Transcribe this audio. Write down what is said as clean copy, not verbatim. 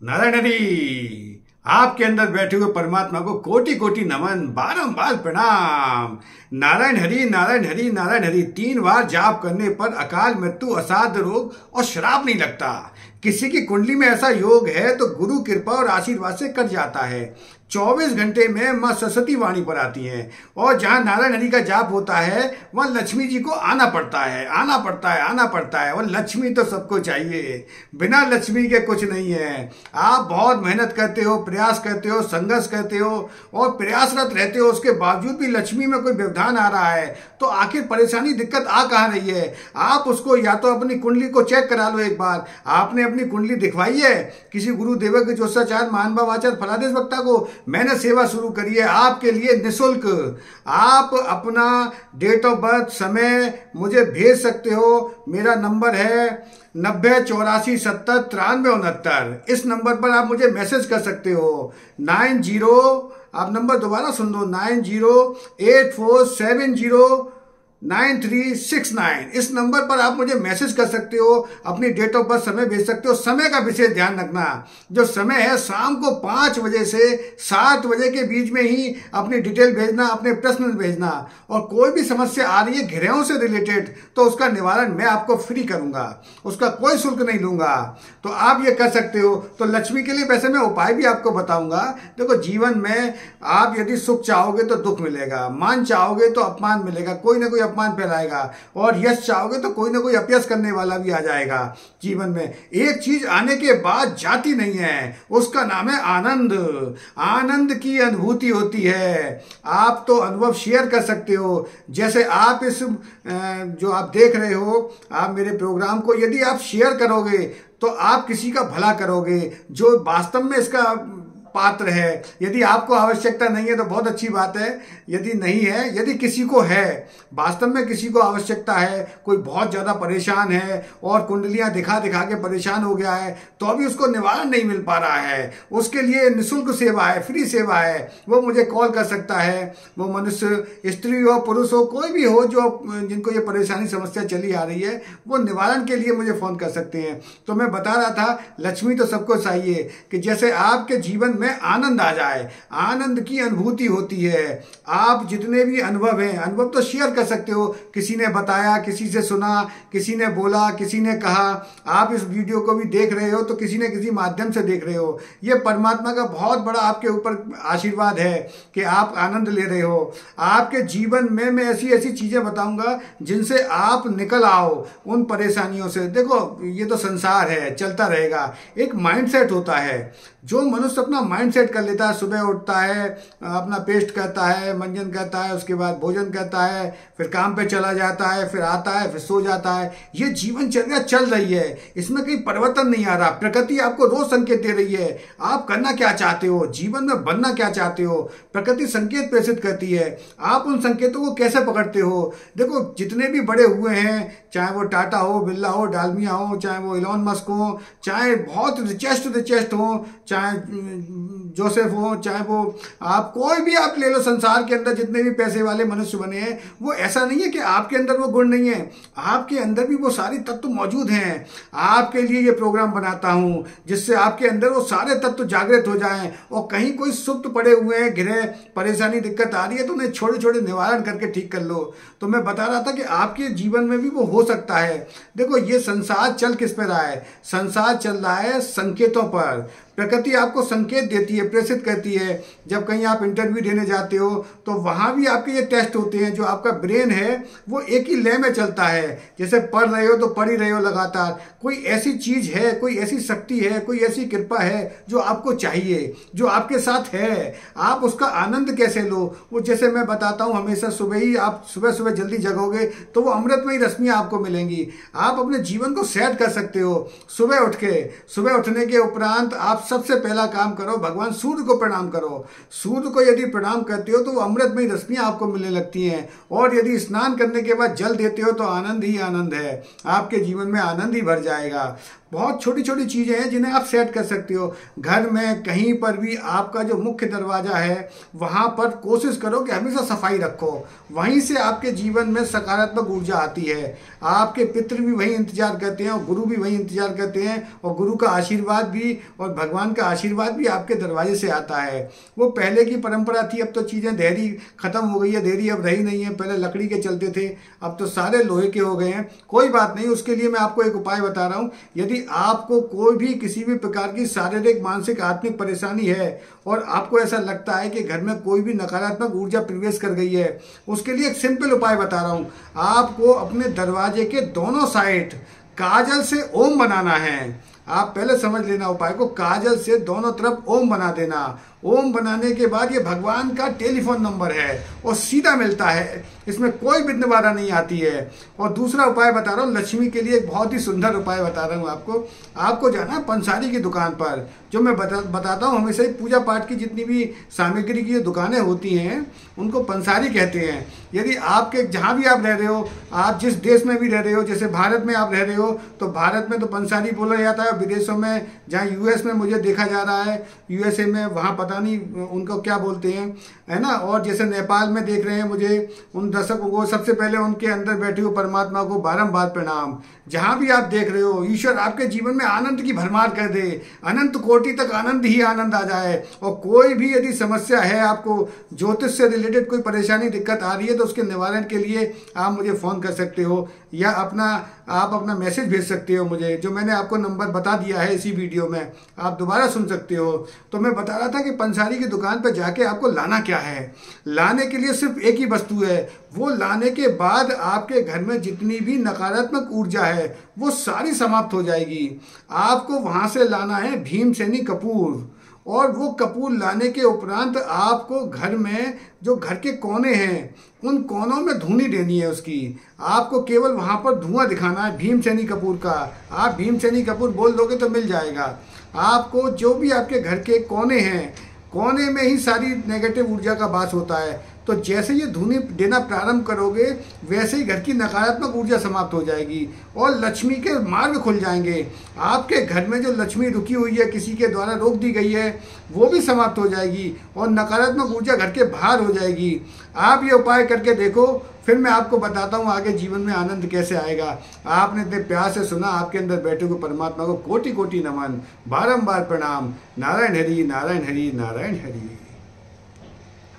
नारायण हरि। आपके अंदर बैठे हुए परमात्मा को कोटि कोटि नमन, बारंबार प्रणाम। नारायण हरि नारायण हरि नारायण हरि 3 बार जाप करने पर अकाल मृत्यु, असाध्य रोग और श्राप नहीं लगता। किसी की कुंडली में ऐसा योग है तो गुरु कृपा और आशीर्वाद से कट जाता है। 24 घंटे में माँ सरस्वती वाणी पर आती हैं और जहाँ नारायण हरि का जाप होता है वहाँ लक्ष्मी जी को आना पड़ता है, आना पड़ता है, आना पड़ता है। और लक्ष्मी तो सबको चाहिए, बिना लक्ष्मी के कुछ नहीं है। आप बहुत मेहनत करते हो, प्रयास करते हो, संघर्ष करते हो और प्रयासरत रहते हो, उसके बावजूद भी लक्ष्मी में कोई व्यवधान आ रहा है तो आखिर परेशानी दिक्कत आ कहाँ रही है? आप उसको या तो अपनी कुंडली को चेक करा लो। एक बार आपने अपनी कुंडली दिखवाई है किसी गुरुदेव के ज्योतिषाचार्य महानुभाव आचार्य फलादेश वक्ता को? मैंने सेवा शुरू करी है आपके लिए निःशुल्क। आप अपना डेट ऑफ बर्थ, समय मुझे भेज सकते हो। मेरा नंबर है 9084709369। इस नंबर पर आप मुझे मैसेज कर सकते हो। 90, आप नंबर दोबारा सुन लो, 9084709369। इस नंबर पर आप मुझे मैसेज कर सकते हो, अपनी डेट ऑफ बर्थ, समय भेज सकते हो। समय का विशेष ध्यान रखना, जो समय है शाम को 5 बजे से 7 बजे के बीच में ही अपनी डिटेल भेजना, अपने प्रश्न भेजना। और कोई भी समस्या आ रही है ग्रहों से रिलेटेड तो उसका निवारण मैं आपको फ्री करूंगा, उसका कोई शुल्क नहीं लूंगा। तो आप ये कर सकते हो। तो लक्ष्मी के लिए वैसे मैं उपाय भी आपको बताऊंगा। देखो, जीवन में आप यदि सुख चाहोगे तो दुख मिलेगा, मान चाहोगे तो अपमान मिलेगा, कोई ना कोई अपमान फैलाएगा, और यश चाहोगे तो कोई ना कोई अपयश करने वाला भी आ जाएगा। जीवन में एक चीज आने के बाद जाती नहीं है, उसका नाम है आनंद। आनंद की अनुभूति होती है। आप तो अनुभव शेयर कर सकते हो। जैसे आप इस जो आप देख रहे हो, आप मेरे प्रोग्राम को यदि आप शेयर करोगे तो आप किसी का भला करोगे जो वास्तव में इसका पात्र है। यदि आपको आवश्यकता नहीं है तो बहुत अच्छी बात है, यदि नहीं है, यदि किसी को है, वास्तव में किसी को आवश्यकता है, कोई बहुत ज्यादा परेशान है और कुंडलियां दिखा दिखा के परेशान हो गया है तो अभी उसको निवारण नहीं मिल पा रहा है, उसके लिए निःशुल्क सेवा है, फ्री सेवा है। वो मुझे कॉल कर सकता है। वो मनुष्य, स्त्री हो, पुरुष हो, कोई भी हो, जो जिनको ये परेशानी समस्या चली आ रही है, वो निवारण के लिए मुझे फोन कर सकते हैं। तो मैं बता रहा था, लक्ष्मी तो सबको चाहिए कि जैसे आपके जीवन में आनंद आ जाए, आनंद की अनुभूति होती है। आप जितने भी अनुभव हैं, अनुभव तो शेयर कर सकते हो। किसी ने बताया, किसी से सुना, किसी ने बोला, किसी ने कहा। आप इस वीडियो को भी देख रहे हो तो किसी न किसी माध्यम से देख रहे हो। ये परमात्मा का बहुत बड़ा आपके ऊपर आशीर्वाद है कि आप आनंद ले रहे हो। आपके जीवन में मैं ऐसी ऐसी चीजें बताऊंगा जिनसे आप निकल आओ उन परेशानियों से। देखो, ये तो संसार है, चलता रहेगा। एक माइंडसेट होता है। जो मनुष्य अपना माइंड सेट कर लेता है, सुबह उठता है, अपना पेस्ट करता है, मंजन करता है, उसके बाद भोजन करता है, फिर काम पे चला जाता है, फिर आता है, फिर सो जाता है, ये जीवनचर्या चल रही है। इसमें कोई परिवर्तन नहीं आ रहा। प्रकृति आपको रोज संकेत दे रही है। आप करना क्या चाहते हो, जीवन में बनना क्या चाहते हो, प्रकृति संकेत प्रेषित करती है। आप उन संकेतों को कैसे पकड़ते हो? देखो, जितने भी बड़े हुए हैं, चाहे वो टाटा हो, बिरला हो, डालमिया हो, चाहे वो इलॉन मस्क हो, चाहे बहुत रिचेस्ट हो, चाहे जोसेफ हो, चाहे वो आप कोई भी आप ले लो, संसार के अंदर जितने भी पैसे वाले मनुष्य बने हैं, वो ऐसा नहीं है कि आपके अंदर वो गुण नहीं है। आपके अंदर भी वो सारी तत्व मौजूद हैं। आपके लिए ये प्रोग्राम बनाता हूं जिससे आपके अंदर वो सारे तत्व जागृत हो जाएं। और कहीं कोई सुप्त पड़े हुए हैं, गृह परेशानी, दिक्कत आ रही है तो उन्हें छोटे छोटे निवारण करके ठीक कर लो। तो मैं बता रहा था कि आपके जीवन में भी वो हो सकता है। देखो, ये संसार चल किस पे रहा है? संसार चल रहा है संकेतों पर। प्रकृति आपको संकेत देती है, प्रेषित करती है। जब कहीं आप इंटरव्यू देने जाते हो तो वहां भी आपके ये टेस्ट होते हैं। जो आपका ब्रेन है वो एक ही लय में चलता है। जैसे पढ़ रहे हो तो पढ़ ही रहे हो लगातार। कोई ऐसी चीज है, कोई ऐसी शक्ति है, कोई ऐसी कृपा है जो आपको चाहिए, जो आपके साथ है। आप उसका आनंद कैसे लो? वो जैसे मैं बताता हूँ, हमेशा सुबह ही आप सुबह सुबह जल्दी जगोगे तो वो अमृतमयी रश्मियां आपको मिलेंगी। आप अपने जीवन को सेट कर सकते हो। सुबह उठ के, सुबह उठने के उपरांत आप सबसे पहला काम करो, भगवान सूर्य को प्रणाम करो। सूर्य को यदि प्रणाम करते हो तो वो अमृतमयी रश्मियां आपको मिलने लगती हैं। और यदि स्नान करने के बाद जल देते हो तो आनंद ही आनंद है, आपके जीवन में आनंद ही भर जाएगा। बहुत छोटी छोटी चीज़ें हैं जिन्हें आप सेट कर सकते हो। घर में कहीं पर भी आपका जो मुख्य दरवाज़ा है वहाँ पर कोशिश करो कि हमेशा सफाई रखो। वहीं से आपके जीवन में सकारात्मक ऊर्जा आती है। आपके पितृ भी वही इंतजार करते हैं और गुरु भी वही इंतजार करते हैं, और गुरु का आशीर्वाद भी और भगवान का आशीर्वाद भी आपके दरवाजे से आता है। वो पहले की परंपरा थी, अब तो चीज़ें देहरी खत्म हो गई है, देहरी अब रही नहीं है। पहले लकड़ी के चलते थे, अब तो सारे लोहे के हो गए हैं। कोई बात नहीं, उसके लिए मैं आपको एक उपाय बता रहा हूँ। यदि आपको कोई भी किसी भी प्रकार की शारीरिक, मानसिक, आत्मिक परेशानी है और आपको ऐसा लगता है कि घर में कोई भी नकारात्मक ऊर्जा प्रवेश कर गई है, उसके लिए एक सिंपल उपाय बता रहा हूँ। आपको अपने दरवाजे के दोनों साइड काजल से ओम बनाना है। आप पहले समझ लेना उपाय को, काजल से दोनों तरफ ओम बना देना। ओम बनाने के बाद ये भगवान का टेलीफोन नंबर है और सीधा मिलता है, इसमें कोई विघ्न बाधा नहीं आती है। और दूसरा उपाय बता रहा हूँ, लक्ष्मी के लिए एक बहुत ही सुंदर उपाय बता रहा हूँ आपको। आपको जाना है पंसारी की दुकान पर, जो मैं बताता हूँ हमेशा ही। पूजा पाठ की जितनी भी सामग्री की जो दुकानें होती हैं उनको पंसारी कहते हैं। यदि आपके जहाँ भी आप रह रहे हो, आप जिस देश में भी रह रहे हो, जैसे भारत में आप रह रहे हो तो भारत में तो पंसारी बोला जाता है। विदेशों में, जहाँ यूएस में मुझे देखा जा रहा है, यूएसए में, वहाँ पता नहीं उनको क्या बोलते हैं, है ना। और जैसे नेपाल में देख रहे हैं मुझे, उन दर्शकों को सबसे पहले उनके अंदर बैठे हुए परमात्मा को बारंबार प्रणाम। जहाँ भी आप देख रहे हो, ईश्वर आपके जीवन में आनंद की भरमार कर दे, अनंत कोटि तक आनंद ही आनंद आ जाए। और कोई भी यदि समस्या है, आपको ज्योतिष से रिलेटेड कोई परेशानी, दिक्कत आ रही है, तो उसके निवारण के लिए आप मुझे फ़ोन कर सकते हो या आप अपना मैसेज भेज सकते हो मुझे, जो मैंने आपको नंबर बता दिया है इसी वीडियो में, आप दोबारा सुन सकते हो। तो मैं बता रहा था कि पंसारी की दुकान पर जाके आपको लाना क्या है। लाने के लिए सिर्फ एक ही वस्तु है। वो लाने के बाद आपके घर में जितनी भी नकारात्मक ऊर्जा है वो सारी समाप्त हो जाएगी। आपको वहां से लाना है भीमसेनी कपूर, और वो कपूर लाने के उपरांत आपको घर में जो घर के कोने हैं उन कोनों में धुनी देनी है उसकी। आपको केवल वहां पर धुआं दिखाना है भीमसेनी कपूर का। आप भीमसेनी कपूर बोल दोगे तो मिल जाएगा। आपको जो भी आपके घर के कोने हैं, कोने में ही सारी नेगेटिव ऊर्जा का वास होता है। तो जैसे ये धुनी देना प्रारंभ करोगे वैसे ही घर की नकारात्मक ऊर्जा समाप्त हो जाएगी और लक्ष्मी के मार्ग खुल जाएंगे। आपके घर में जो लक्ष्मी रुकी हुई है, किसी के द्वारा रोक दी गई है, वो भी समाप्त हो जाएगी और नकारात्मक ऊर्जा घर के बाहर हो जाएगी। आप ये उपाय करके देखो, फिर मैं आपको बताता हूँ आगे जीवन में आनंद कैसे आएगा। आपने इतने प्यार से सुना, आपके अंदर बैठे हुए परमात्मा को कोटि कोटि नमन, बारंबार प्रणाम। नारायण हरि, नारायण हरि, नारायण हरि।